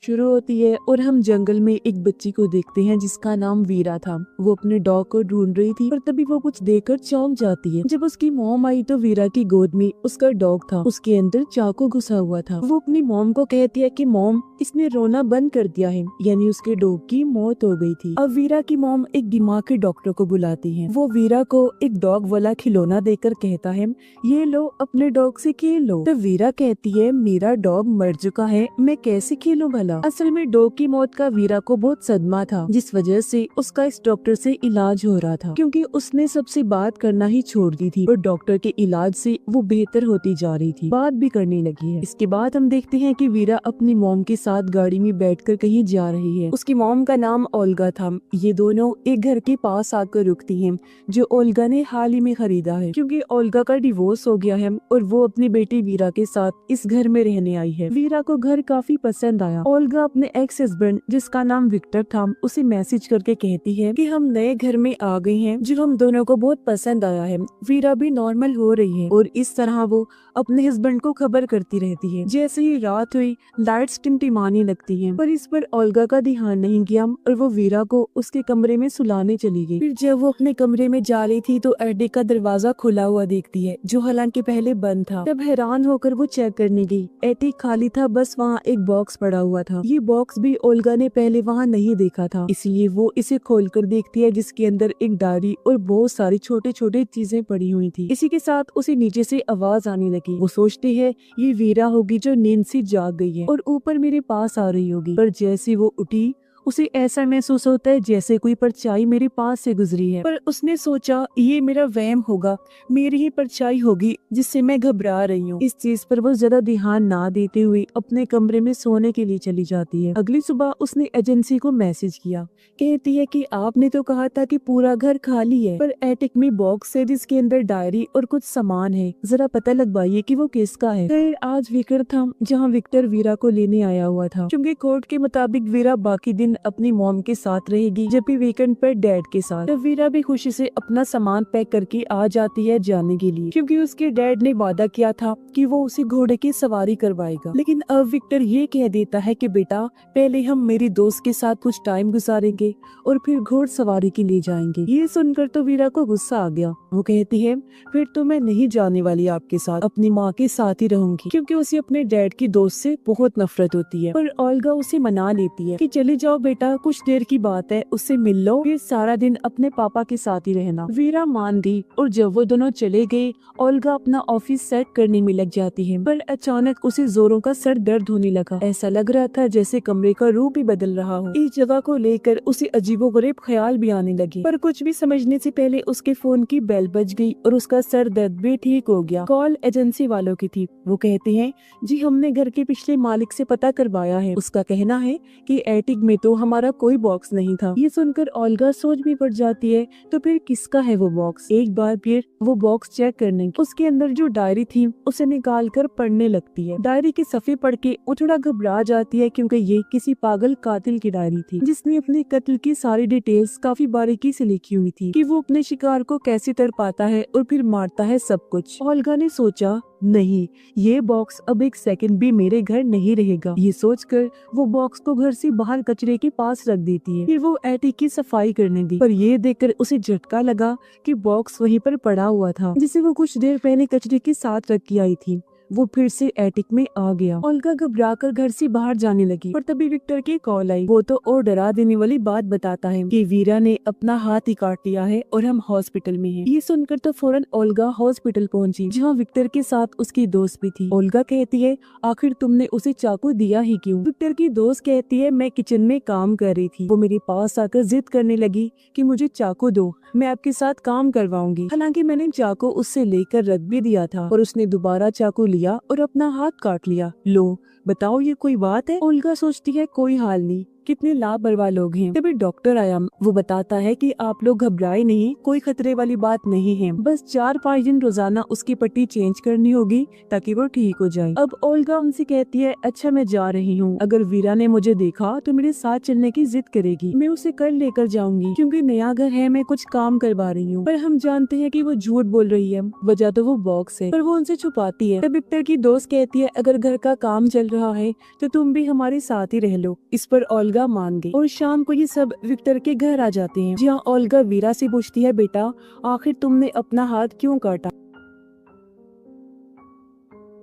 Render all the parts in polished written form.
शुरू होती है और हम जंगल में एक बच्ची को देखते हैं जिसका नाम वीरा था। वो अपने डॉग को ढूंढ रही थी पर तभी वो कुछ देखकर चौंक जाती है। जब उसकी मॉम आई तो वीरा की गोद में उसका डॉग था, उसके अंदर चाकू घुसा हुआ था। वो अपनी मॉम को कहती है कि मॉम, इसने रोना बंद कर दिया है, यानी उसके डॉग की मौत हो गई थी। अब वीरा की मॉम एक दिमाग के डॉक्टर को बुलाती है। वो वीरा को एक डॉग वाला खिलौना देकर कहता है, ये लो, अपने डॉग से खेल लो। तो वीरा कहती है, मेरा डॉग मर चुका है, मैं कैसे खेलूं भला। असल में डॉग की मौत का वीरा को बहुत सदमा था, जिस वजह से उसका इस डॉक्टर से इलाज हो रहा था, क्योंकि उसने सबसे बात करना ही छोड़ दी थी और डॉक्टर के इलाज से वो बेहतर होती जा रही थी, बात भी करने लगी है। इसके बाद हम देखते हैं कि वीरा अपनी मॉम के साथ गाड़ी में बैठकर कहीं जा रही है। उसकी मॉम का नाम ओल्गा था। ये दोनों एक घर के पास आकर रुकती हैं, जो ओल्गा ने हाल ही में खरीदा है, क्योंकि ओल्गा का डिवोर्स हो गया है और वो अपनी बेटी वीरा के साथ इस घर में रहने आई है। वीरा को घर काफी पसंद आया। ओल्गा अपने एक्स हस्बैंड, जिसका नाम विक्टर था, उसे मैसेज करके कहती है कि हम नए घर में आ गए हैं, जो हम दोनों को बहुत पसंद आया है। वीरा भी नॉर्मल हो रही है और इस तरह वो अपने हस्बैंड को खबर करती रहती है। जैसे ही रात हुई, लाइट्स टिमटिमाने लगती हैं, पर इस पर ओल्गा का ध्यान नहीं गया और वो वीरा को उसके कमरे में सुलाने चली गई। फिर जब वो अपने कमरे में जा रही थी तो एटिक का दरवाजा खुला हुआ देखती है, जो हालांकि पहले बंद था। तब हैरान होकर वो चेक करने गई। एटिक खाली था, बस वहाँ एक बॉक्स पड़ा हुआ था। ये बॉक्स भी ओल्गा ने पहले वहाँ नहीं देखा था, इसलिए वो इसे खोलकर देखती है, जिसके अंदर एक डायरी और बहुत सारी छोटे छोटे चीजें पड़ी हुई थी। इसी के साथ उसे नीचे से आवाज आने लगी। वो सोचती है ये वीरा होगी जो नींद से जाग गई है और ऊपर मेरे पास आ रही होगी, पर जैसे वो उठी उसे ऐसा महसूस होता है जैसे कोई परछाई मेरे पास से गुजरी है। पर उसने सोचा ये मेरा वहम होगा, मेरी ही परछाई होगी जिससे मैं घबरा रही हूँ। इस चीज पर वो ज्यादा ध्यान ना देते हुए अपने कमरे में सोने के लिए चली जाती है। अगली सुबह उसने एजेंसी को मैसेज किया, कहती है कि आपने तो कहा था कि पूरा घर खाली है, पर एटिक में बॉक्स है जिसके अंदर डायरी और कुछ सामान है, जरा पता लगवाइए कि वो किसका है। फिर आज वीकेंड था, जहाँ विक्टर वीरा को लेने आया हुआ था, क्योंकि कोर्ट के मुताबिक वीरा बाकी दिन अपनी मॉम के साथ रहेगी, जबकि वीकेंड पर डैड के साथ। तब वीरा भी खुशी से अपना सामान पैक करके आ जाती है जाने के लिए, क्योंकि उसके डैड ने वादा किया था कि वो उसे घोड़े की सवारी करवाएगा। लेकिन अब विक्टर ये कह देता है कि बेटा, पहले हम मेरी दोस्त के साथ कुछ टाइम गुजारेंगे और फिर घोड़सवारी के लिए जाएंगे। ये सुनकर तो वीरा को गुस्सा आ गया। वो कहती है, फिर तो मैं नहीं जाने वाली आपके साथ, अपनी माँ के साथ ही रहूंगी, क्योंकि उसे अपने डैड की दोस्त से बहुत नफरत होती है। पर ओल्गा उसे मना लेती है कि चले जाओ बेटा, कुछ देर की बात है, उससे मिल लो, फिर सारा दिन अपने पापा के साथ ही रहना। वीरा मान दी और जब वो दोनों चले गए, ओल्गा अपना ऑफिस सेट करने में लग जाती है। पर अचानक उसे जोरों का सर दर्द होने लगा। ऐसा लग रहा था जैसे कमरे का रूप ही बदल रहा हो। इस जगह को लेकर उसे अजीबोगरीब ख्याल भी आने लगे, पर कुछ भी समझने से पहले उसके फोन की बेल बज गई और उसका सर दर्द भी ठीक हो गया। कॉल एजेंसी वालों की थी। वो कहते हैं, जी हमने घर के पिछले मालिक से पता करवाया है, उसका कहना है कि एटिक में तो हमारा कोई बॉक्स नहीं था। ये सुनकर ओल्गा सोच भी पड़ जाती है, तो फिर किसका है वो बॉक्स। एक बार फिर वो बॉक्स चेक करने की उसके अंदर जो डायरी थी उसे निकाल कर पढ़ने लगती है। डायरी के सफ़े पढ़ के वो थोड़ा घबरा जाती है, क्योंकि ये किसी पागल कातिल की डायरी थी, जिसने अपने कत्ल की सारी डिटेल्स काफी बारीकी से लिखी हुई थी, कि वो अपने शिकार को कैसे तड़पाता है और फिर मारता है, सब कुछ। ओल्गा ने सोचा, नहीं, ये बॉक्स अब एक सेकंड भी मेरे घर नहीं रहेगा। ये सोचकर वो बॉक्स को घर से बाहर कचरे के पास रख देती है। फिर वो एटिक की सफाई करने दी, पर ये देखकर उसे झटका लगा कि बॉक्स वहीं पर पड़ा हुआ था, जिसे वो कुछ देर पहले कचरे के साथ रख के आई थी। वो फिर से एटिक में आ गया। ओल्गा घबराकर घर से बाहर जाने लगी, पर तभी विक्टर की कॉल आई। वो तो और डरा देने वाली बात बताता है कि वीरा ने अपना हाथ ही काट लिया है और हम हॉस्पिटल में हैं। ये सुनकर तो फौरन ओल्गा हॉस्पिटल पहुंची, जहां विक्टर के साथ उसकी दोस्त भी थी। ओल्गा कहती है, आखिर तुमने उसे चाकू दिया ही क्यों? विक्टर की दोस्त कहती है, मैं किचन में काम कर रही थी, वो मेरे पास आकर जिद करने लगी कि मुझे चाकू दो, मैं आपके साथ काम करवाऊंगी। हालांकि मैंने चाकू उससे लेकर रख भी दिया था, और उसने दोबारा चाकू लिया और अपना हाथ काट लिया। लो बताओ, ये कोई बात है? ओल्गा सोचती है, कोई हाल नहीं, कितने लापरवाह लोग हैं। तभी डॉक्टर आया, वो बताता है कि आप लोग घबराए नहीं, कोई खतरे वाली बात नहीं है, बस 4-5 दिन रोजाना उसकी पट्टी चेंज करनी होगी ताकि वो ठीक हो जाए। अब ओल्गा उनसे कहती है, अच्छा मैं जा रही हूँ, अगर वीरा ने मुझे देखा तो मेरे साथ चलने की जिद करेगी, मैं उसे कल लेकर जाऊंगी क्योंकि नया घर है, मैं कुछ काम करवा रही हूँ। पर हम जानते हैं कि वो झूठ बोल रही है, वजह तो वो बॉक्स है, पर वो उनसे छुपाती है। तब विक्टर की दोस्त कहती है, अगर घर का काम चल रहा है तो तुम भी हमारे साथ ही रह लो। इस पर ओल्गा मान गई और शाम को ये सब विक्टर के घर आ जाते हैं, जहाँ ओल्गा वीरा से पूछती है, बेटा आखिर तुमने अपना हाथ क्यों काटा?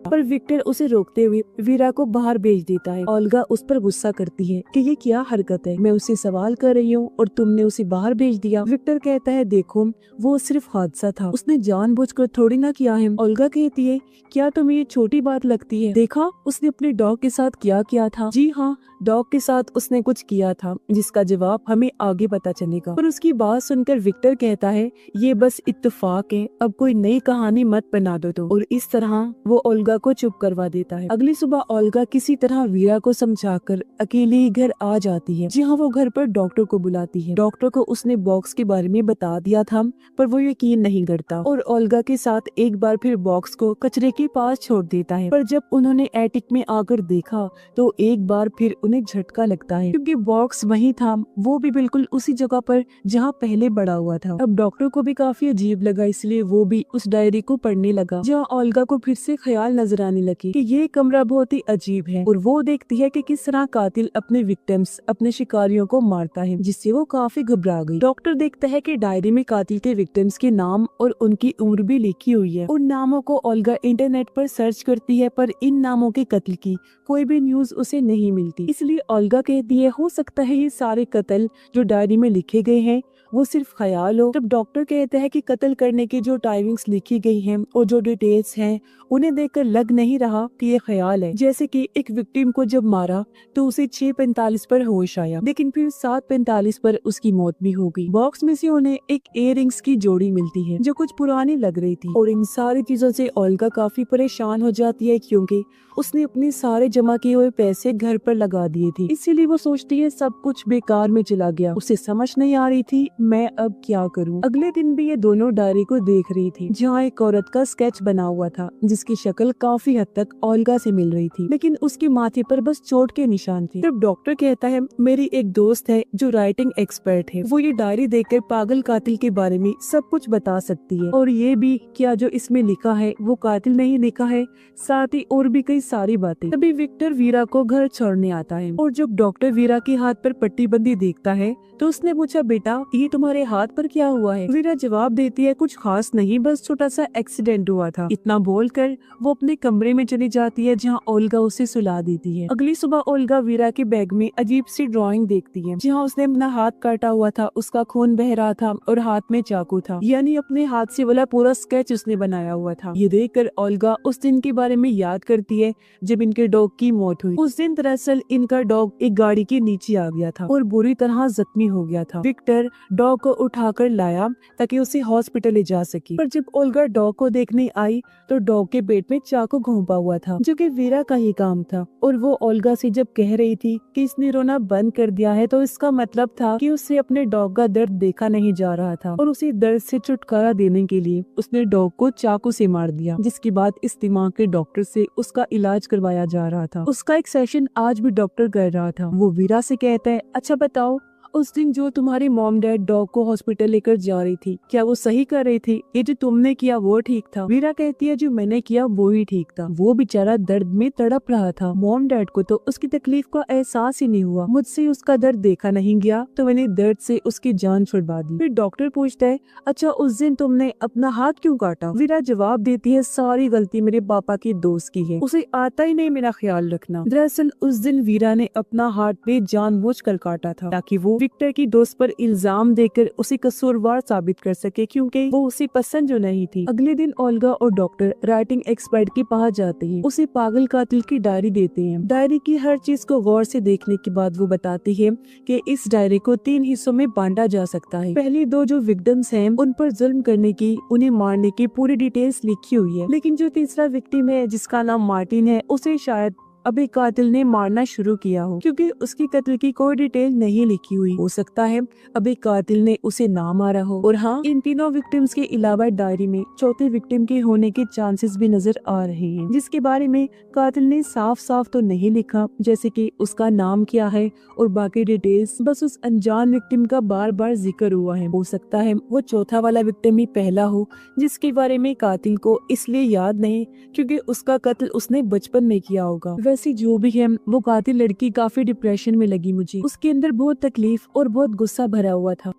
पर विक्टर उसे रोकते हुए वीरा को बाहर भेज देता है। ओल्गा उस पर गुस्सा करती है कि ये क्या हरकत है, मैं उससे सवाल कर रही हूँ और तुमने उसे बाहर भेज दिया। विक्टर कहता है, देखो वो सिर्फ हादसा था, उसने जानबूझकर थोड़ी ना किया है। ओल्गा कहती है, क्या तुम्हें ये छोटी बात लगती है? देखा उसने अपने डॉग के साथ क्या किया था। जी हाँ, डॉग के साथ उसने कुछ किया था जिसका जवाब हमें आगे पता चलेगा। पर उसकी बात सुनकर विक्टर कहता है, ये बस इत्तेफाक है, अब कोई नई कहानी मत बना दो तो। और इस तरह वो ओल्गा को चुप करवा देता है। अगली सुबह ओल्गा किसी तरह वीरा को समझाकर अकेले ही घर आ जाती है, जहाँ वो घर पर डॉक्टर को बुलाती है। डॉक्टर को उसने बॉक्स के बारे में बता दिया था, पर वो यकीन नहीं करता और ओल्गा के साथ एक बार फिर बॉक्स को कचरे के पास छोड़ देता है। पर जब उन्होंने एटिक में आकर देखा तो एक बार फिर उन्हें झटका लगता है, क्योंकि बॉक्स वही था, वो भी बिल्कुल उसी जगह पर जहाँ पहले पड़ा हुआ था। अब डॉक्टर को भी काफी अजीब लगा, इसलिए वो भी उस डायरी को पढ़ने लगा, जहाँ ओल्गा को फिर से ख्याल नजर आने लगे कि ये कमरा बहुत ही अजीब है। और वो देखती है कि किस तरह कातिल अपने विक्टिम्स, अपने शिकारियों को मारता है, जिससे वो काफी घबरा गई। डॉक्टर देखता है कि डायरी में कातिल के विक्टिम्स के नाम और उनकी उम्र भी लिखी हुई है। उन नामों को ओल्गा इंटरनेट पर सर्च करती है, पर इन नामों के कत्ल की कोई भी न्यूज उसे नहीं मिलती। इसलिए ओल्गा कहती है, हो सकता है ये सारे कत्ल जो डायरी में लिखे गए हैं वो सिर्फ ख्याल हो। जब डॉक्टर कहते हैं कि कत्ल करने की जो टाइमिंग्स लिखी गई हैं और जो डिटेल्स हैं उन्हें देखकर लग नहीं रहा कि ये ख्याल है। जैसे कि एक विक्टिम को जब मारा तो उसे 6:45 पर होश आया, लेकिन फिर 7:45 पर उसकी मौत भी हो गई। बॉक्स में से उन्हें एक इयररिंग्स की जोड़ी मिलती है जो कुछ पुरानी लग रही थी, और इन सारी चीजों से ओल्गा काफी परेशान हो जाती है, क्योंकि उसने अपने सारे जमा किए हुए पैसे घर पर लगा दिए थे। इसीलिए वो सोचती है सब कुछ बेकार में चला गया। उसे समझ नहीं आ रही थी मैं अब क्या करूं। अगले दिन भी ये दोनों डायरी को देख रही थी, जहाँ एक औरत का स्केच बना हुआ था जिसकी शक्ल काफी हद तक ओल्गा से मिल रही थी, लेकिन उसके माथे पर बस चोट के निशान थे। तब डॉक्टर कहता है, मेरी एक दोस्त है जो राइटिंग एक्सपर्ट है, वो ये डायरी देखकर पागल कातिल के बारे में सब कुछ बता सकती है, और ये भी क्या जो इसमें लिखा है वो कातिल नहीं लिखा है, साथ ही और भी कई सारी बातें। तभी विक्टर वीरा को घर छोड़ने आता है, और जब डॉक्टर वीरा के हाथ पर पट्टीबंदी देखता है तो उसने पूछा, बेटा ये तुम्हारे हाथ पर क्या हुआ है? वीरा जवाब देती है, कुछ खास नहीं, बस छोटा सा एक्सीडेंट हुआ था। इतना बोलकर वो अपने कमरे में चली जाती है, जहाँ ओल्गा उसे सुला देती है। अगली सुबह ओल्गा वीरा के बैग में अजीब सी ड्राइंग देखती है, जहाँ उसने अपना हाथ काटा हुआ था, उसका खून बह रहा था और हाथ में चाकू था, यानी अपने हाथ से वाला पूरा स्केच उसने बनाया हुआ था। ये देखकर ओल्गा उस दिन के बारे में याद करती है जब इनके डॉग की मौत हुई। उस दिन दरअसल इनका डॉग एक गाड़ी के नीचे आ गया था और बुरी तरह जख्मी हो गया था। विक्टर डॉग को उठाकर लाया ताकि उसे हॉस्पिटल ले जा सके, पर जब ओल्गा डॉग को देखने आई तो डॉग के पेट में चाकू घोंपा हुआ था, जो कि वीरा का ही काम था। और वो ओल्गा से जब कह रही थी कि इसने रोना बंद कर दिया है, तो इसका मतलब था कि उसे अपने डॉग का दर्द देखा नहीं जा रहा था, और उसे दर्द से छुटकारा देने के लिए उसने डॉग को चाकू से मार दिया, जिसके बाद इस दिमाग के डॉक्टर से उसका इलाज करवाया जा रहा था। उसका एक सेशन आज भी डॉक्टर कर रहा था। वो वीरा से कहता है, अच्छा बताओ उस दिन जो तुम्हारी मॉम डैड डॉग को हॉस्पिटल लेकर जा रही थी, क्या वो सही कर रही थी? ये जो तुमने किया वो ठीक था? वीरा कहती है, जो मैंने किया वो ही ठीक था। वो बेचारा दर्द में तड़प रहा था। मॉम डैड को तो उसकी तकलीफ का एहसास ही नहीं हुआ। मुझसे उसका दर्द देखा नहीं गया तो मैंने दर्द से उसकी जान छुड़वा दी। फिर डॉक्टर पूछता है, अच्छा उस दिन तुमने अपना हाथ क्यों काटा? वीरा जवाब देती है, सारी गलती मेरे पापा के दोस्त की है, उसे आता ही नहीं मेरा ख्याल रखना। दरअसल उस दिन वीरा ने अपना हाथ बेजानबूझकर काटा था ताकि वो विक्टर की दोस्त पर इल्जाम देकर उसे कसूरवार साबित कर सके, क्योंकि वो उसे पसंद जो नहीं थी। अगले दिन ओल्गा और डॉक्टर राइटिंग एक्सपर्ट के पास जाते हैं, उसे पागल कातिल की डायरी देते हैं। डायरी की हर चीज को गौर से देखने के बाद वो बताती है कि इस डायरी को 3 हिस्सों में बांटा जा सकता है। पहली 2 जो विक्टिम्स हैं उन पर जुल्म करने की, उन्हें मारने की पूरी डिटेल्स लिखी हुई है, लेकिन जो तीसरा विक्टिम है जिसका नाम मार्टिन है, उसे शायद अभी कातिल ने मारना शुरू किया हो, क्योंकि उसकी कत्ल की कोई डिटेल नहीं लिखी हुई। हो सकता है अभी कातिल ने उसे ना मारा हो। और हाँ, इन तीनों विक्टिम्स के अलावा डायरी में चौथे विक्टिम के होने के चांसेस भी नजर आ रहे हैं, जिसके बारे में कातिल ने साफ साफ तो नहीं लिखा, जैसे कि उसका नाम क्या है और बाकी डिटेल्स। बस उस अनजान विक्टिम का बार बार जिक्र हुआ है। हो सकता है वो चौथा वाला विक्टिम ही पहला हो, जिसके बारे में कातिल को इसलिए याद नहीं क्योंकि उसका कत्ल उसने बचपन में किया होगा। वैसे जो भी है, वो कातिल लड़की काफी डिप्रेशन में लगी मुझे। उसके अंदर बहुत तकलीफ और बहुत गुस्सा भरा हुआ था।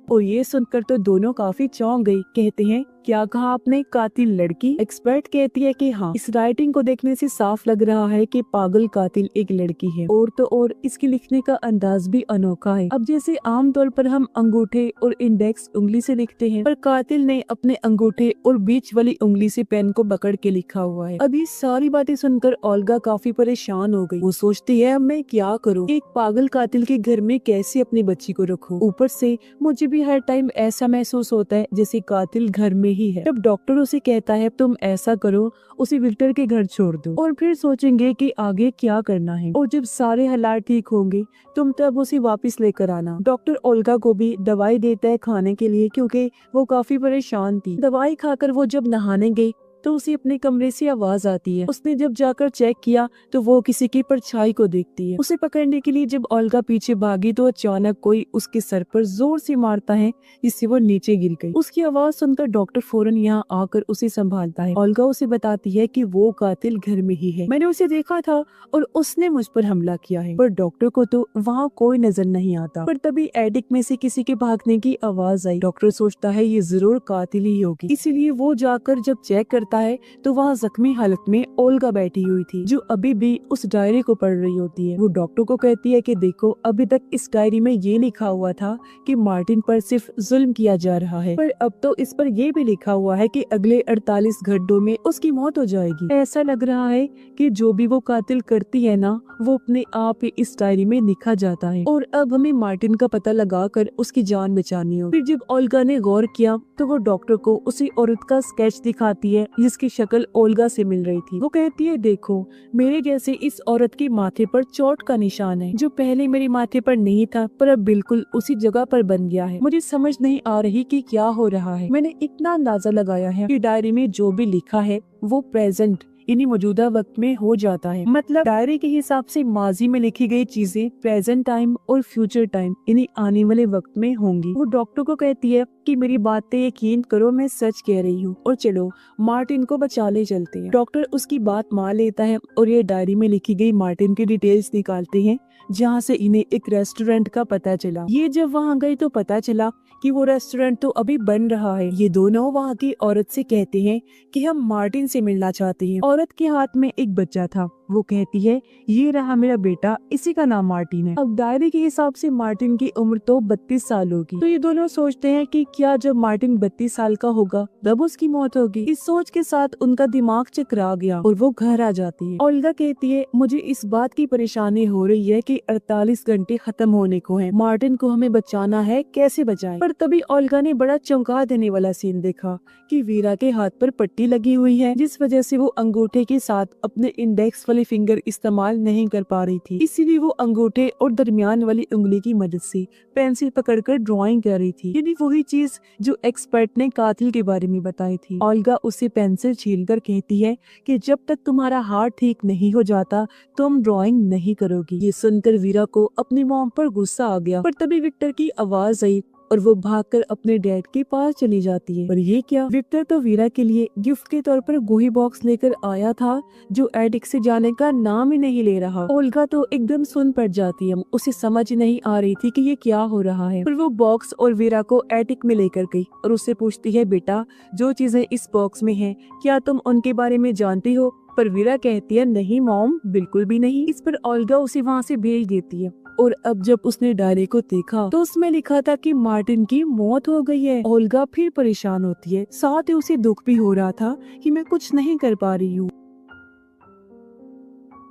और ये सुनकर तो दोनों काफी चौंक गई। कहते हैं, क्या कहा आपने, कातिल लड़की? एक्सपर्ट कहती है कि हाँ, इस राइटिंग को देखने से साफ लग रहा है कि पागल कातिल एक लड़की है। और तो और इसके लिखने का अंदाज भी अनोखा है। अब जैसे आमतौर पर हम अंगूठे और इंडेक्स उंगली से लिखते हैं, पर कातिल ने अपने अंगूठे और बीच वाली उंगली से पेन को पकड़ के लिखा हुआ है। अब ये सारी बातें सुनकर ओल्गा काफी परेशान हो गई। वो सोचती है, अब मैं क्या करूँ, एक पागल कातिल के घर में कैसे अपनी बच्ची को रखूं? ऊपर से मुझे भी हर टाइम ऐसा महसूस होता है जैसे कातिल घर में ही है। जब डॉक्टर उसे कहता है तुम ऐसा करो, उसे विक्टर के घर छोड़ दो और फिर सोचेंगे कि आगे क्या करना है, और जब सारे हालात ठीक होंगे तुम तब उसे वापस लेकर आना। डॉक्टर ओल्गा को भी दवाई देता है खाने के लिए, क्योंकि वो काफी परेशान थी। दवाई खाकर वो जब नहाने गई तो उसे अपने कमरे से आवाज आती है। उसने जब जाकर चेक किया तो वो किसी की परछाई को देखती है। उसे पकड़ने के लिए जब ओल्गा पीछे भागी तो अचानक कोई उसके सर पर जोर से मारता है, जिससे वो नीचे गिर गई। उसकी आवाज सुनकर डॉक्टर फौरन यहाँ आकर उसे संभालता है। ओल्गा उसे बताती है कि वो कातिल घर में ही है, मैंने उसे देखा था और उसने मुझ पर हमला किया है। पर डॉक्टर को तो वहाँ कोई नजर नहीं आता। पर तभी एडिक में से किसी के भागने की आवाज आई। डॉक्टर सोचता है ये जरूर कातिल ही होगी, इसीलिए वो जाकर जब चेक करता है तो वहाँ जख्मी हालत में ओल्गा बैठी हुई थी, जो अभी भी उस डायरी को पढ़ रही होती है। वो डॉक्टर को कहती है कि देखो, अभी तक इस डायरी में ये लिखा हुआ था कि मार्टिन पर सिर्फ जुल्म किया जा रहा है, पर अब तो इस पर ये भी लिखा हुआ है कि अगले 48 घंटों में उसकी मौत हो जाएगी। ऐसा लग रहा है कि जो भी वो कातिल करती है ना, वो अपने आप ही इस डायरी में लिखा जाता है, और अब हमें मार्टिन का पता लगाकर उसकी जान बचानी हो। फिर जब ओल्गा ने गौर किया तो वो डॉक्टर को उसी औरत का स्केच दिखाती है जिसकी शक्ल ओल्गा से मिल रही थी। वो कहती है, देखो, मेरे जैसे इस औरत के माथे पर चोट का निशान है, जो पहले मेरे माथे पर नहीं था पर अब बिल्कुल उसी जगह पर बन गया है। मुझे समझ नहीं आ रही कि क्या हो रहा है। मैंने इतना अंदाजा लगाया है कि डायरी में जो भी लिखा है वो प्रेजेंट इन्हीं मौजूदा वक्त में हो जाता है। मतलब डायरी के हिसाब से माजी में लिखी गई चीजें प्रेजेंट टाइम और फ्यूचर टाइम इन्हीं आने वाले वक्त में होंगी। वो डॉक्टर को कहती है कि मेरी बातें यकीन करो, मैं सच कह रही हूँ, और चलो मार्टिन को बचा ले चलते हैं। डॉक्टर उसकी बात मान लेता है और ये डायरी में लिखी गई मार्टिन की डिटेल्स निकालते हैं, जहाँ से इन्हें एक रेस्टोरेंट का पता चला। ये जब वहाँ गए तो पता चला कि वो रेस्टोरेंट तो अभी बन रहा है। ये दोनों वहाँ की औरत से कहते हैं कि हम मार्टिन से मिलना चाहते हैं। औरत के हाथ में एक बच्चा था। वो कहती है, ये रहा मेरा बेटा, इसी का नाम मार्टिन है। अब डायरी के हिसाब से मार्टिन की उम्र तो 32 साल होगी। तो ये दोनों सोचते हैं कि क्या जब मार्टिन 32 साल का होगा तब उसकी मौत होगी। इस सोच के साथ उनका दिमाग चकरा गया और वो घर आ जाती है। ओल्गा कहती है, मुझे इस बात की परेशानी हो रही है कि 48 घंटे खत्म होने को हैं। मार्टिन को हमें बचाना है, कैसे बचाएं? पर तभी ओल्गा ने बड़ा चौंका देने वाला सीन देखा कि वीरा के हाथ पर पट्टी लगी हुई है, जिस वजह से वो अंगूठे के साथ अपने इंडेक्स वाली फिंगर इस्तेमाल नहीं कर पा रही थी। इसीलिए वो अंगूठे और दरमियान वाली उंगली की मदद से पेंसिल पकड़कर ड्राइंग कर रही थी, यानी वही चीज जो एक्सपर्ट ने कातिल के बारे में बताई थी। ओल्गा उसे पेंसिल छीलकर कहती है कि जब तक तुम्हारा हाथ ठीक नहीं हो जाता तुम ड्राइंग नहीं करोगी। ये सुनकर वीरा को अपनी मॉम पर गुस्सा आ गया, पर तभी विक्टर की आवाज आई और वो भागकर अपने डैड के पास चली जाती है। और ये क्या, विक्टर तो वीरा के लिए गिफ्ट के तौर पर गोही बॉक्स लेकर आया था, जो एडिक से जाने का नाम ही नहीं ले रहा। ओल्गा तो एकदम सुन पड़ जाती है, उसे समझ नहीं आ रही थी कि ये क्या हो रहा है। फिर वो बॉक्स और वीरा को एडिक में लेकर गई और उससे पूछती है, बेटा, जो चीजें इस बॉक्स में है क्या तुम उनके बारे में जानती हो? पर वीरा कहती है, नहीं मॉम, बिल्कुल भी नहीं। इस पर ओल्गा उसे वहाँ से भेज देती है। और अब जब उसने डायरी को देखा तो उसमें लिखा था कि मार्टिन की मौत हो गई है। ओल्गा फिर परेशान होती है, साथ ही उसे दुख भी हो रहा था कि मैं कुछ नहीं कर पा रही हूँ।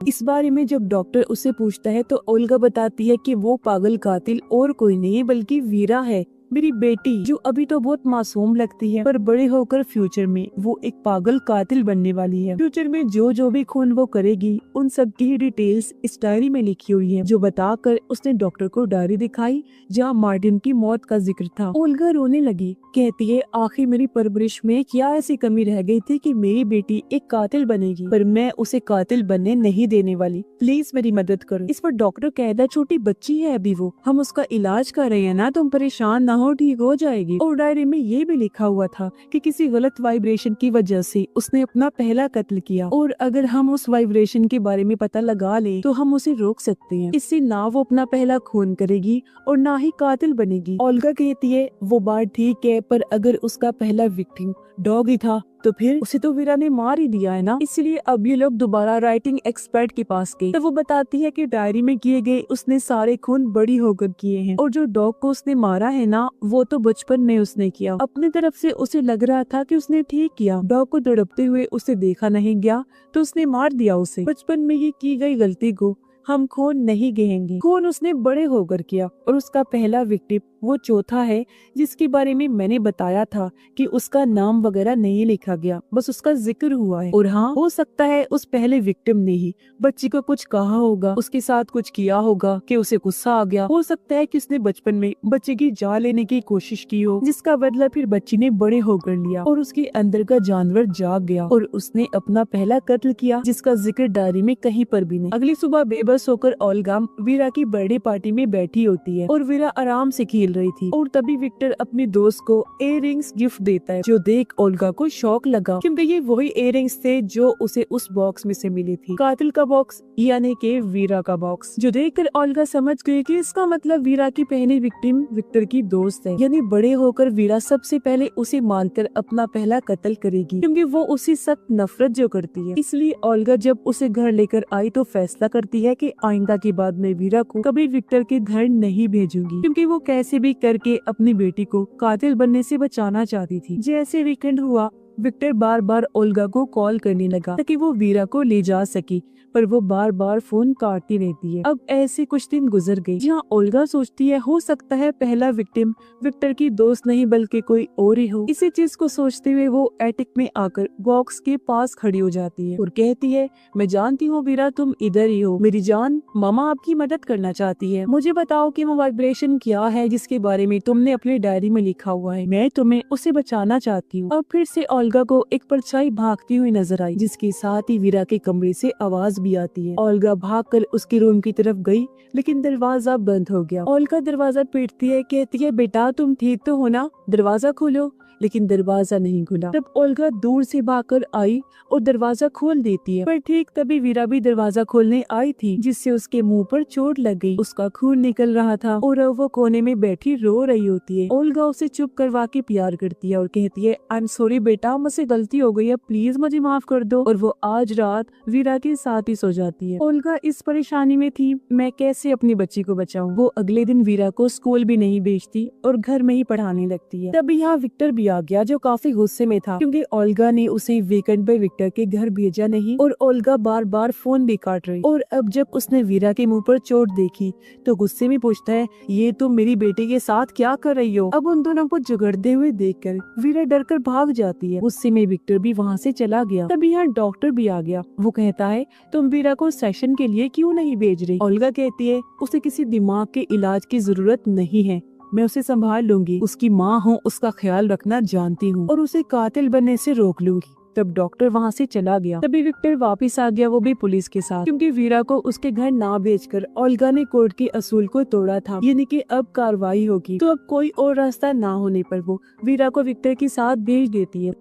इस बारे में जब डॉक्टर उससे पूछता है तो ओल्गा बताती है कि वो पागल कातिल और कोई नहीं बल्कि वीरा है, मेरी बेटी जो अभी तो बहुत मासूम लगती है, पर बड़े होकर फ्यूचर में वो एक पागल कातिल बनने वाली है। फ्यूचर में जो भी खून वो करेगी उन सब की डिटेल्स इस डायरी में लिखी हुई है, जो बताकर उसने डॉक्टर को डायरी दिखाई जहाँ मार्टिन की मौत का जिक्र था। ओल्गा रोने लगी, कहती है आखिर मेरी परवरिश में क्या ऐसी कमी रह गई थी कि मेरी बेटी एक कातिल बनेगी, पर मैं उसे कातिल बनने नहीं देने वाली। प्लीज मेरी मदद करो। इस पर डॉक्टर कहता है छोटी बच्ची है अभी वो, हम उसका इलाज कर रहे हैं ना, तुम परेशान ना हो, ठीक हो जाएगी। और डायरी में ये भी लिखा हुआ था कि किसी गलत वाइब्रेशन की वजह से उसने अपना पहला कत्ल किया, और अगर हम उस वाइब्रेशन के बारे में पता लगा ले तो हम उसे रोक सकते हैं। इससे ना वो अपना पहला खून करेगी और ना ही कातिल बनेगी। ओल्गा कहती है वो बात ठीक है, पर अगर उसका पहला विक्टिम डॉग ही था तो फिर उसे तो वीरा ने मार ही दिया है ना। इसलिए अब ये लोग दोबारा राइटिंग एक्सपर्ट के पास गए, तो वो बताती है कि डायरी में किए गए उसने सारे खून बड़ी होकर किए हैं, और जो डॉग को उसने मारा है ना वो तो बचपन में उसने किया। अपनी तरफ से उसे लग रहा था कि उसने ठीक किया, डॉग को तड़पते हुए उसे देखा नहीं गया तो उसने मार दिया उसे। बचपन में ये की गई गलती को हम खून नहीं गहेंगे, खून उसने बड़े होकर किया। और उसका पहला विक्टिम वो चौथा है जिसके बारे में मैंने बताया था कि उसका नाम वगैरह नहीं लिखा गया, बस उसका जिक्र हुआ है। और हाँ, हो सकता है उस पहले विक्टिम ने ही बच्ची को कुछ कहा होगा, उसके साथ कुछ किया होगा कि उसे गुस्सा आ गया। हो सकता है कि उसने बचपन में बच्चे की जान लेने की कोशिश की हो, जिसका बदला फिर बच्ची ने बड़े होकर लिया और उसके अंदर का जानवर जाग गया और उसने अपना पहला कत्ल किया, जिसका जिक्र डायरी में कहीं पर भी नहीं। अगली सुबह बेबस होकर ओल्गा वीरा की बर्थडे पार्टी में बैठी होती है और वीरा आराम से खेल रही थी, और तभी विक्टर अपने दोस्त को इयररिंग्स गिफ्ट देता है, जो देख ओल्गा को शौक लगा, क्योंकि ये वही इयररिंग्स थे जो उसे उस बॉक्स में से मिली थी, कातिल का बॉक्स यानी कि वीरा का बॉक्स। जो देखकर ओल्गा समझ गई कि इसका मतलब वीरा की पहली विक्टिम विक्टर की दोस्त है, यानी बड़े होकर वीरा सबसे पहले उसे मारकर अपना पहला कत्ल करेगी, क्योंकि वो उसी सख्त नफरत जो करती है। इसलिए ओल्गा जब उसे घर लेकर आई तो फैसला करती है कि आइंदा के बाद मैं वीरा को कभी विक्टर के घर नहीं भेजूंगी, क्योंकि वो कैसे भी करके अपनी बेटी को कातिल बनने से बचाना चाहती थी। जैसे वीकेंड हुआ, विक्टर बार बार ओल्गा को कॉल करने लगा ताकि वो वीरा को ले जा सके, पर वो बार बार फोन काटती रहती है। अब ऐसे कुछ दिन गुजर गए जहाँ ओल्गा सोचती है हो सकता है पहला विक्टिम विक्टर की दोस्त नहीं बल्कि कोई और ही हो। इसी चीज को सोचते हुए वो एटिक में आकर बॉक्स के पास खड़ी हो जाती है और कहती है मैं जानती हूँ वीरा तुम इधर ही हो, मेरी जान मामा आपकी मदद करना चाहती है, मुझे बताओ कि वो वाइब्रेशन क्या है जिसके बारे में तुमने अपनी डायरी में लिखा हुआ है, मैं तुम्हें उसे बचाना चाहती हूँ। अब फिर से ओल्गा को एक परछाई भागती हुई नजर आई, जिसके साथ ही वीरा के कमरे से आवाज भी आती है। ओल्गा भागकर उसके रूम की तरफ गई, लेकिन दरवाजा बंद हो गया। ओल्गा दरवाजा पीटती है, कहती है बेटा तुम ठीक तो हो ना, दरवाजा खोलो, लेकिन दरवाजा नहीं खुला। तब ओल्गा दूर से भागकर आई और दरवाजा खोल देती है, पर ठीक तभी वीरा भी दरवाजा खोलने आई थी, जिससे उसके मुंह पर चोट लग गई, उसका खून निकल रहा था और अब वो कोने में बैठी रो रही होती है। ओल्गा उसे चुप करवा के प्यार करती है और कहती है आई एम सॉरी बेटा, मुझसे गलती हो गई है, प्लीज मुझे माफ कर दो। और वो आज रात वीरा के साथ ही सो जाती है। ओल्गा इस परेशानी में थी मैं कैसे अपनी बच्ची को बचाऊं। वो अगले दिन वीरा को स्कूल भी नहीं भेजती और घर में ही पढ़ाने लगती है। तभी यहाँ विक्टर भी आ गया, जो काफी गुस्से में था क्योंकि ओल्गा ने उसे वीकेंड पे विक्टर के घर भेजा नहीं, और ओल्गा बार बार फोन भी काट रही। और अब जब उसने वीरा के मुंह पर चोट देखी तो गुस्से में पूछता है ये तुम मेरी बेटी के साथ क्या कर रही हो। अब उन दोनों को झगड़ते हुए देखकर वीरा डरकर भाग जाती है। गुस्से में विक्टर भी वहाँ से चला गया। तभी यहाँ डॉक्टर भी आ गया। वो कहता है तुम वीरा को सेशन के लिए क्यों नहीं भेज रही। ओल्गा कहती है उसे किसी दिमाग के इलाज की जरूरत नहीं है, मैं उसे संभाल लूंगी, उसकी माँ हूँ, उसका ख्याल रखना जानती हूँ और उसे कातिल बनने से रोक लूंगी। तब डॉक्टर वहाँ से चला गया। तभी विक्टर वापस आ गया, वो भी पुलिस के साथ, क्योंकि वीरा को उसके घर ना भेजकर ओल्गा ने कोर्ट के असूल को तोड़ा था, यानी कि अब कार्रवाई होगी। तो अब कोई और रास्ता ना होने पर वो वीरा को विक्टर के साथ भेज देती है।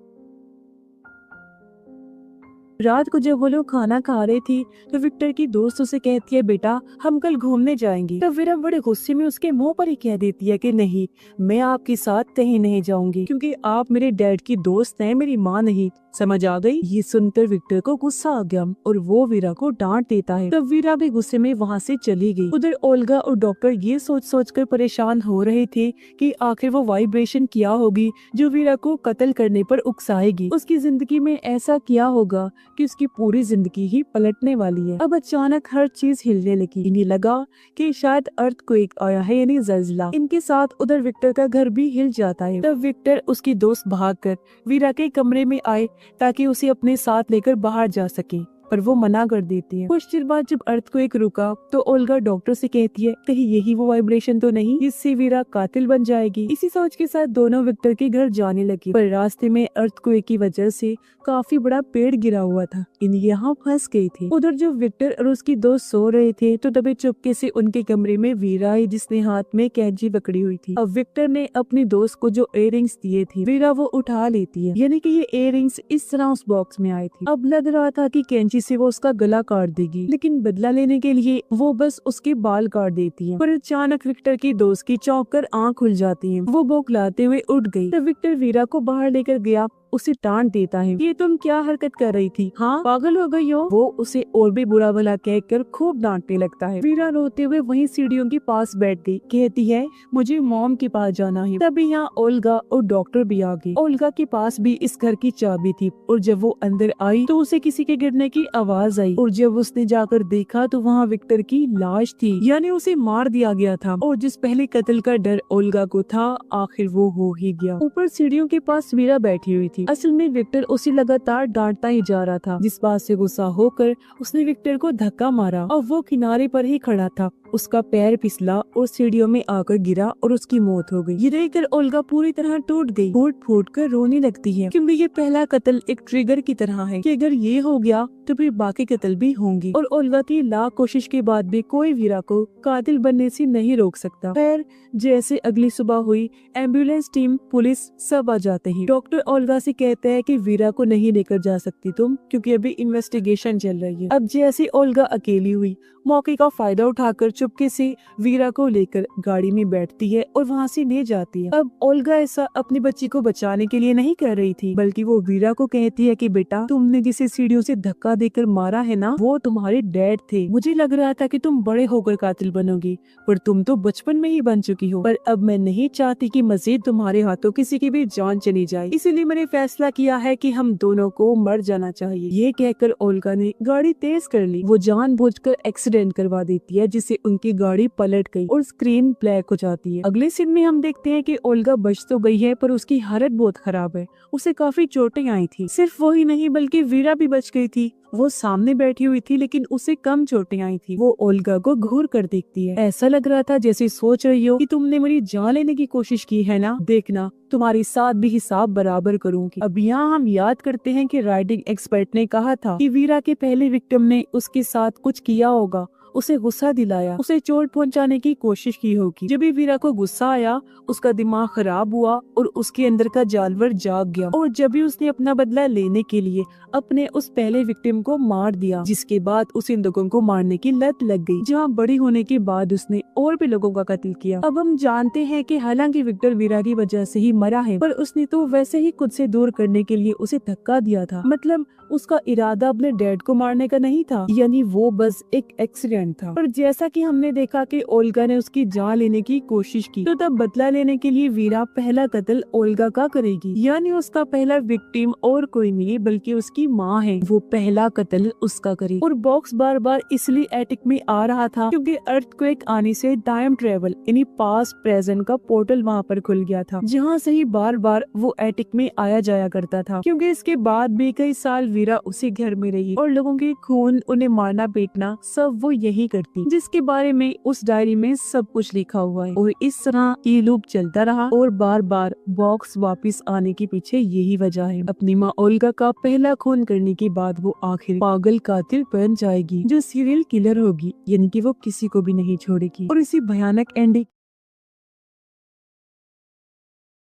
रात को जब वो लोग खाना खा रहे थी तो विक्टर की दोस्त उसे कहती है बेटा हम कल घूमने जाएंगे। तब वीरा बड़े गुस्से में उसके मुंह पर ही कह देती है कि नहीं, मैं आपके साथ कहीं नहीं जाऊंगी, क्योंकि आप मेरे डैड की दोस्त हैं, मेरी माँ नहीं। समझ आ गई? ये सुनकर विक्टर को गुस्सा आ गया और वो वीरा को डांट देता है। तब वीरा भी गुस्से में वहाँ से चली गई। उधर ओल्गा और डॉक्टर ये सोच कर परेशान हो रहे थे कि आखिर वो वाइब्रेशन क्या होगी जो वीरा को कत्ल करने पर उकसाएगी। उसकी जिंदगी में ऐसा क्या होगा कि उसकी पूरी जिंदगी ही पलटने वाली है। अब अचानक हर चीज हिलने लगी। इन्हें लगा कि शायद अर्थक्वेक आया है, यानी ज़ल्ज़ला। इनके साथ उधर विक्टर का घर भी हिल जाता है। तब विक्टर उसकी दोस्त भागकर वीरा के कमरे में आए ताकि उसे अपने साथ लेकर बाहर जा सके, पर वो मना कर देती है। कुछ देर बाद जब अर्थक्वेक रुका तो ओल्गा डॉक्टर से कहती है कहीं यही वो वाइब्रेशन तो नहीं जिससे वीरा कातिल बन जाएगी। इसी सोच के साथ दोनों विक्टर के घर जाने लगी, पर रास्ते में अर्थक्वेक की वजह से काफी बड़ा पेड़ गिरा हुआ था। इन यहाँ फंस गए थे। उधर जब विक्टर और उसकी दोस्त सो रहे थे तो तभी चुपके से उनके कमरे में वीरा आई, जिसने हाथ में कैंची पकड़ी हुई थी। अब विक्टर ने अपनी दोस्त को जो इयररिंग्स दिए थे वीरा वो उठा लेती है, यानी कि ये इयररिंग्स इस तरह उस बॉक्स में आए थे। अब लग रहा था कि कैंची से वो उसका गला काट देगी, लेकिन बदला लेने के लिए वो बस उसके बाल काट देती है। पर अचानक विक्टर की दोस्त की चौंक कर आँख खुल जाती है। वो बौखलाते हुए उठ गई। तब विक्टर वीरा को बाहर लेकर गया, उसे डांट देता है, ये तुम क्या हरकत कर रही थी? हाँ, पागल हो गई हो? वो उसे और भी बुरा भला कहकर खूब डांटने लगता है। वीरा रोते हुए वहीं सीढ़ियों के पास बैठ गई, कहती है मुझे मॉम के पास जाना है। तभी यहाँ ओल्गा और डॉक्टर भी आ गए। ओल्गा के पास भी इस घर की चाबी थी और जब वो अंदर आई तो उसे किसी के गिरने की आवाज आई और जब उसने जाकर देखा तो वहाँ विक्टर की लाश थी, यानी उसे मार दिया गया था। और जिस पहले कत्ल का डर ओल्गा को था आखिर वो हो ही गया। ऊपर सीढ़ियों के पास वीरा बैठी हुई थी। असल में विक्टर उसे लगातार डांटता ही जा रहा था, जिस बात से गुस्सा होकर उसने विक्टर को धक्का मारा और वो किनारे पर ही खड़ा था। उसका पैर फिसला और सीढ़ियों में आकर गिरा और उसकी मौत हो गई। ये देखकर ओल्गा पूरी तरह टूट गई, फूट फूट कर रोने लगती है, क्योंकि ये पहला कत्ल एक ट्रिगर की तरह है कि अगर ये हो गया तो फिर बाकी कत्ल भी होंगे। और ओल्गा की लाख कोशिश के बाद भी कोई वीरा को कातिल बनने से नहीं रोक सकता। खैर, जैसे अगली सुबह हुई, एम्बुलेंस टीम, पुलिस सब आ जाते हैं। डॉक्टर ओल्गा से कहते हैं कि वीरा को नहीं लेकर जा सकती तुम, क्योंकि अभी इन्वेस्टिगेशन चल रही है। अब जैसे ओल्गा अकेली हुई, मौके का फायदा उठाकर चुपके से वीरा को लेकर गाड़ी में बैठती है और वहाँ से ले जाती है। अब ओल्गा ऐसा अपनी बच्ची को बचाने के लिए नहीं कर रही थी, बल्कि वो वीरा को कहती है कि बेटा, तुमने जिसे सीढ़ियों से धक्का देकर मारा है ना, वो तुम्हारे डैड थे। मुझे लग रहा था कि तुम बड़े होकर कातिल बनोगी, पर तुम तो बचपन में ही बन चुकी हो। पर अब मैं नहीं चाहती कि मजीद तुम्हारे हाथों किसी की भी जान चली जाए, इसीलिए मैंने फैसला किया है कि हम दोनों को मर जाना चाहिए। ये कहकर ओल्गा ने गाड़ी तेज कर ली। वो जानबूझकर एक्सीडेंट करवा देती है, जिससे उनकी गाड़ी पलट गई और स्क्रीन ब्लैक हो जाती है। अगले सीन में हम देखते हैं कि ओल्गा बच तो गई है, पर उसकी हालत बहुत खराब है। उसे काफी चोटें आई थी। सिर्फ वो ही नहीं बल्कि वीरा भी बच गई थी। वो सामने बैठी हुई थी, लेकिन उसे कम चोटें आई थी। वो ओल्गा को घूर कर देखती है। ऐसा लग रहा था जैसे सोच रही हो कि तुमने मेरी जान लेने की कोशिश की है ना, देखना तुम्हारे साथ भी हिसाब बराबर करूंगी। अब यहाँ हम याद करते हैं कि राइडिंग एक्सपर्ट ने कहा था कि वीरा के पहले विक्टिम ने उसके साथ कुछ किया होगा, उसे गुस्सा दिलाया, उसे चोट पहुंचाने की कोशिश की होगी। जब भी वीरा को गुस्सा आया, उसका दिमाग खराब हुआ और उसके अंदर का जानवर जाग गया। और जब भी उसने अपना बदला लेने के लिए अपने उस पहले विक्टिम को मार दिया, जिसके बाद उसे इन लोगों को मारने की लत लग गई, जहाँ बड़ी होने के बाद उसने और भी लोगों का कत्ल किया। अब हम जानते हैं कि हालांकि विक्टर वीरा की वजह से ही मरा है, पर उसने तो वैसे ही खुद से दूर करने के लिए उसे धक्का दिया था। मतलब उसका इरादा अपने डैड को मारने का नहीं था, यानी वो बस एक एक्सीडेंट था। पर जैसा कि हमने देखा कि ओल्गा ने उसकी जान लेने की कोशिश की, तो तब बदला लेने के लिए वीरा पहला कत्ल ओल्गा का करेगी, यानी उसका पहला विक्टिम और कोई नहीं बल्कि उसकी माँ है। वो पहला कत्ल उसका करेगी। और बॉक्स बार बार इसलिए एटिक में आ रहा था क्योंकि अर्थक्वेक आने से टाइम ट्रेवल यानी पास्ट प्रेजेंट का पोर्टल वहाँ पर खुल गया था, जहाँ से ही बार बार वो एटिक में आया जाया करता था। क्योंकि इसके बाद भी कई साल वीरा उसी घर में रही और लोगों के खून, उन्हें मारना पीटना सब वो यही करती, जिसके बारे में उस डायरी में सब कुछ लिखा हुआ है। और इस तरह ये लूप चलता रहा और बार बार बॉक्स वापस आने के पीछे यही वजह है। अपनी माँ ओल्गा का पहला खून करने के बाद वो आखिर पागल कातिल बन जाएगी जो सीरियल किलर होगी, यानी कि वो किसी को भी नहीं छोड़ेगी। और इसी भयानक एंडिंग